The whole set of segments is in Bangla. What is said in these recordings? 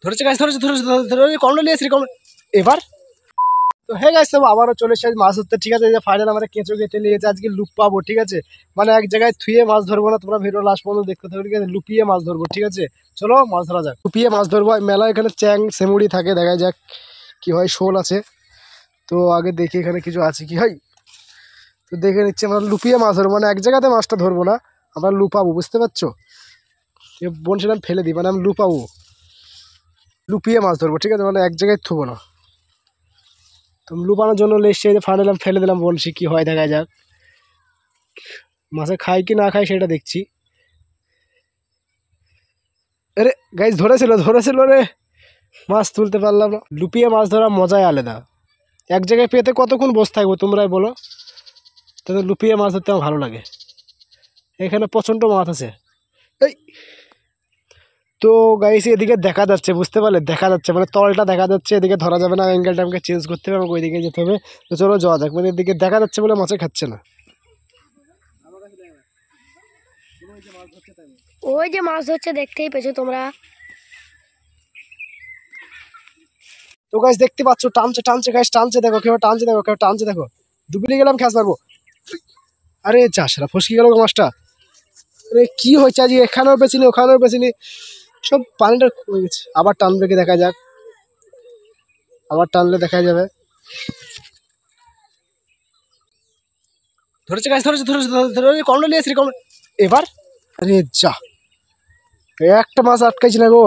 ধরেছে গাছ, ধরেছে ধরেছে ধরে কমলা নিয়ে এসে এবার তো হয়ে গেছে। আবারও চলে এসে মাছ ধরতে। ঠিক আছে, ফাইনাল আমরা কেঁচো কেটে নিয়েছে, আজকে লুপ পাবো। ঠিক আছে, মানে এক জায়গায় থুয়ে মাছ ধরবো না, তোমরা ভিডিও লাস্ট পর্যন্ত দেখতে থাকো। ঠিক আছে, লুপিয়ে মাছ ধরবো। ঠিক আছে, চলো মাছ ধরা যাক। লুপিয়ে মাছ ধরবো। মেলা এখানে চ্যাং সেমুড়ি থাকে, দেখা যাক কি হয়। শোল আছে তো আগে দেখি এখানে কিছু আছে কি হয়, তো দেখে নিচ্ছি। আমরা লুপিয়ে মাছ ধরবো, মানে এক জায়গাতে মাছটা ধরবো না, আমরা লুপাবো, বুঝতে পারছো? বলছিলাম ফেলে দিই, মানে আমি লুপাবো, লুপিয়ে মাছ ধরবো। ঠিক আছে, মানে এক জায়গায় থুবো না। তো লুপানোর জন্য এসে ফাইনাল আমি ফেলে দিলাম, বলছি কি হয় দেখা যাক। মাছে খাই কি না খাই সেটা দেখছি। আরে গাইস, ধরেছিল রে, মাছ তুলতে পারলাম না। লুপিয়ে মাছ ধরার মজাই আলাদা। এক জায়গায় পেতে কতক্ষণ বসে থাকবো তোমরাই বলো? তাদের লুপিয়ে মাছ ধরতে আমার ভালো লাগে। এখানে প্রচণ্ড মাছ আছে। এই তো গাইস এদিকে দেখা যাচ্ছে, বুঝতে পারলে? দেখা যাচ্ছে মানে তলটা দেখা যাচ্ছে, এদিকে ধরা যাবে না, অ্যাঙ্গেলটা আমাকে চেঞ্জ করতে হবে, আমাকে ওইদিকে যেতে হবে। তো চলো যাওয়া যাক। মানে এদিকে দেখা যাচ্ছে বলে মাছে খাচ্ছে না। ওই যে মাছ ধরছে, দেখতেই পেয়েছো তোমরা। তো গাইস দেখতে পাচ্ছ, টানছে গাইস, টানছে দেখো, কেউ টানছে দেখো। ডুবলি গেলাম, খ্যাস মারবো। আরে চাষরা ফসকে গেল মাছটা। আরে কি হয়েছে আজ, এখানেও বেচিনি ওখানেও বেচিনি, সব পানিটা কমে গেছে। আবার টানবে কি দেখা যাক, আবার টানলে দেখা যাবে। ধরেছে গাছ, ধরেছে কমলা নিয়ে এসে কমলা এবার। আরে যা, একটা মাছ আটকাইছি না গো।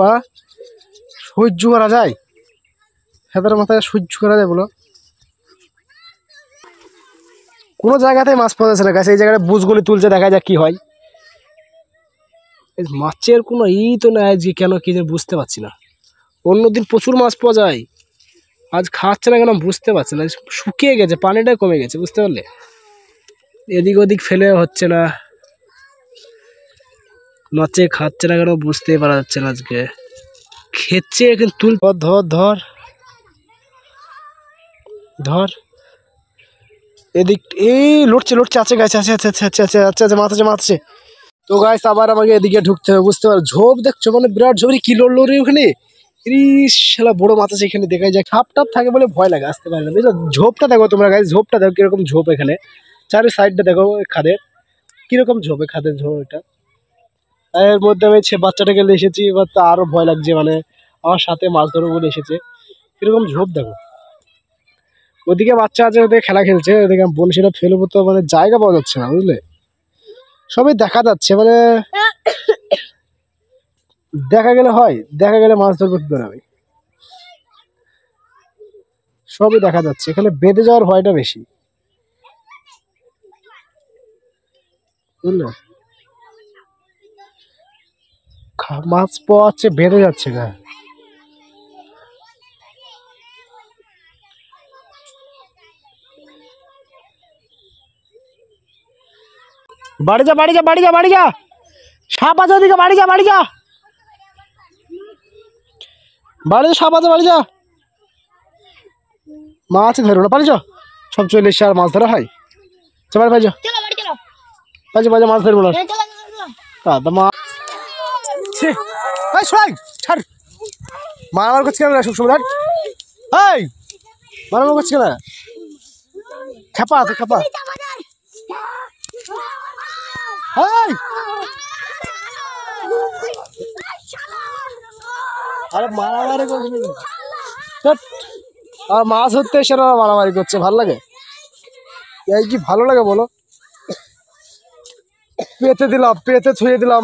সহ্য করা যায়? হেদার মাথায় সহ্য করা যায় বলো? কোনো জায়গাতে মাছ পাওয়া যাচ্ছে না গাছ, এই জায়গাটা বুঝগুলি তুলছে, দেখা যাক কি হয়। মাছের কোনো তো না আজকে, কেন কি যে বুঝতে পারছি না। অন্যদিন প্রচুর মাছ পাওয়া যায়, আজ খাচ্ছে না কেন বুঝতে পারছি না। শুকিয়ে গেছে, পানিটা কমে গেছে, বুঝতে পারলে? এদিক ওদিক ফেলে হচ্ছে না, মাছে খাচ্ছে না কেন বুঝতে পারা যাচ্ছে না। আজকে খেচ্ছে কিন্তু তুল, ধর ধর ধর। এদিক এই লড়ছে আছে গাছ, আছে মাছ আছে। তো গাছ আবার আমাকে এদিকে ঢুকতে হবে, বুঝতে পারো? ঝোপ দেখছো, মানে বিরাট ঝোপ। কি লড়লো রে ওখানে, শালা বড় মাছ আছে এখানে, দেখা যায়। খাপ টাপ থাকে বলে ভয় লাগে, আসতে পারে না, বুঝলো? ঝোপটা দেখো তোমরা গাছ, ঝোপটা দেখো কিরকম ঝোপ এখানে, চারি সাইডটা দেখো খাদের কিরকম ঝোপ, খাদের ঝোপ এটা। এর মধ্যে আমি বাচ্চাটাকে এসেছি, এবার তো আরো ভয় লাগছে, মানে আমার সাথে মাছ ধরবো বলে এসেছে। কিরকম ঝোপ দেখো, ওদিকে বাচ্চা আছে, ওদিকে খেলা খেলছে, ওদিকে বনশিটা ফেলবো তো মানে জায়গা পাওয়া যাচ্ছে না, বুঝলে? সবই দেখা যাচ্ছে, মানে দেখা গেলে হয়, দেখা গেলে মাছ ধরবো কি করে আমি? সবই দেখা যাচ্ছে, এখানে বেঁধে যাওয়ার ভয়টা বেশি, বুঝলে? মাছ পাওয়াচ্ছে, বেঁধে যাচ্ছে গা। বাড়ি যা, সাপ আছে ওদিকে, বাড়ি যা সাপ আছে, বাড়ি যা। মাছ ধরো না, বাড়ি যা। সব চলে এসে আর মাছ ধরা হয়? চল ভাই যা, মাছ ধরবো না। মারামার করছি কেন সবসময়? মারামার করছি কেন? খেপা আছে, খেপা। আরে মারামারি করছি, আর মাছ ধরতে এসে মারামারি করছে, ভালো লাগে? এই কি ভালো লাগে বলো? পেতে দিলাম, পেতে ছুঁয়ে দিলাম।